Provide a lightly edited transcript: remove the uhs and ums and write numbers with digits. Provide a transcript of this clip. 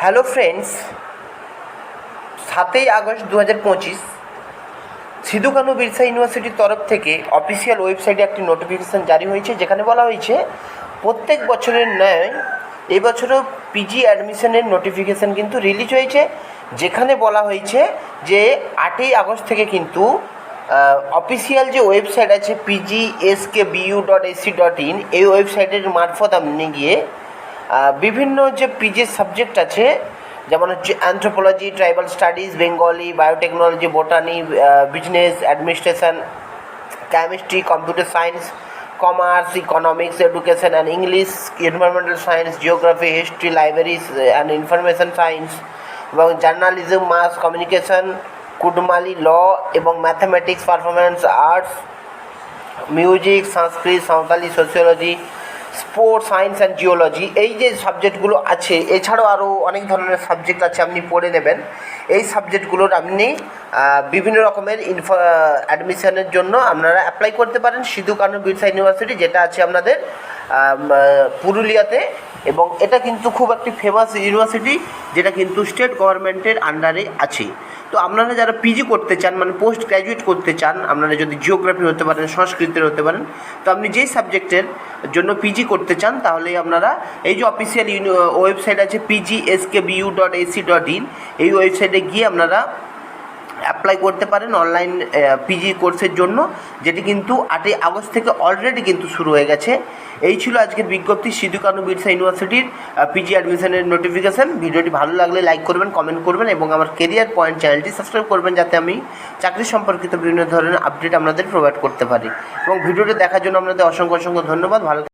Hello friends, 7ই August 2025 Sidhu Kanu Birsa ইউনিভার্সিটির তরফ থেকে অফিসিয়াল ওয়েবসাইটে একটি নোটিফিকেশান জারি হয়েছে, যেখানে বলা হয়েছে প্রত্যেক বছরের ন্যায় এবছরও পিজি অ্যাডমিশনের নোটিফিকেশান কিন্তু রিলিজ হয়েছে, যেখানে বলা হয়েছে যে 8ই আগস্ট থেকে কিন্তু অফিসিয়াল যে ওয়েবসাইট আছে pgskbu.ac.in, এই ওয়েবসাইটের মারফত আপনি গিয়ে বিভিন্ন যে পিজির সাবজেক্ট আছে, যেমন হচ্ছে anthropology, tribal studies, Bengali, biotechnology, botany, business administration, chemistry, computer science, commerce, economics, education and English, environmental science, geography, history, libraries and information science এবং জার্নালিজম, মাস কমিউনিকেশন, কুডমালি, ল এবং mathematics, performance arts, music, Sanskrit, Santali, sociology, sports science and geology, এই যে সাবজেক্টগুলো আছে, এছাড়াও আরও অনেক ধরনের সাবজেক্ট আছে, আপনি পড়ে নেবেন। এই সাবজেক্টগুলোর আপনি বিভিন্ন রকমের অ্যাডমিশনের জন্য আপনারা অ্যাপ্লাই করতে পারেন সিধু কানু বিরসা ইউনিভার্সিটি, যেটা আছে আপনাদের পুরুলিয়াতে। এবং এটা কিন্তু খুব একটি ফেমাস ইউনিভার্সিটি, যেটা কিন্তু স্টেট গভর্নমেন্টের আন্ডারে আছে। তো আপনারা যারা পিজি করতে চান, মানে পোস্ট গ্র্যাজুয়েট করতে চান, আপনারা যদি জিওগ্রাফি হতে পারেন, সংস্কৃতের হতে পারেন, তো আপনি যেই সাবজেক্টের জন্য পিজি করতে চান, তাহলে আপনারা এই যে অফিসিয়াল ওয়েবসাইট আছে pgskbu.ac.in, এই ওয়েবসাইটে গিয়ে আপনারা অ্যাপ্লাই করতে পারেন অনলাইন পিজি কোর্সের জন্য, যেটি কিন্তু 8ই আগস্ট থেকে অলরেডি কিন্তু শুরু হয়ে গেছে। এই ছিল আজকের বিজ্ঞপ্তি সিধু কানু বিরসা ইউনিভার্সিটির পিজি অ্যাডমিশনের নোটিফিকেশান। ভিডিওটি ভালো লাগলে লাইক করবেন, কমেন্ট করবেন এবং আমার কেরিয়ার পয়েন্ট চ্যানেলটি সাবস্ক্রাইব করবেন, যাতে আমি চাকরি সম্পর্কিত বিভিন্ন ধরনের আপডেট আপনাদের প্রোভাইড করতে পারি। এবং ভিডিওটি দেখার জন্য আপনাদের অসংখ্য ধন্যবাদ। ভালো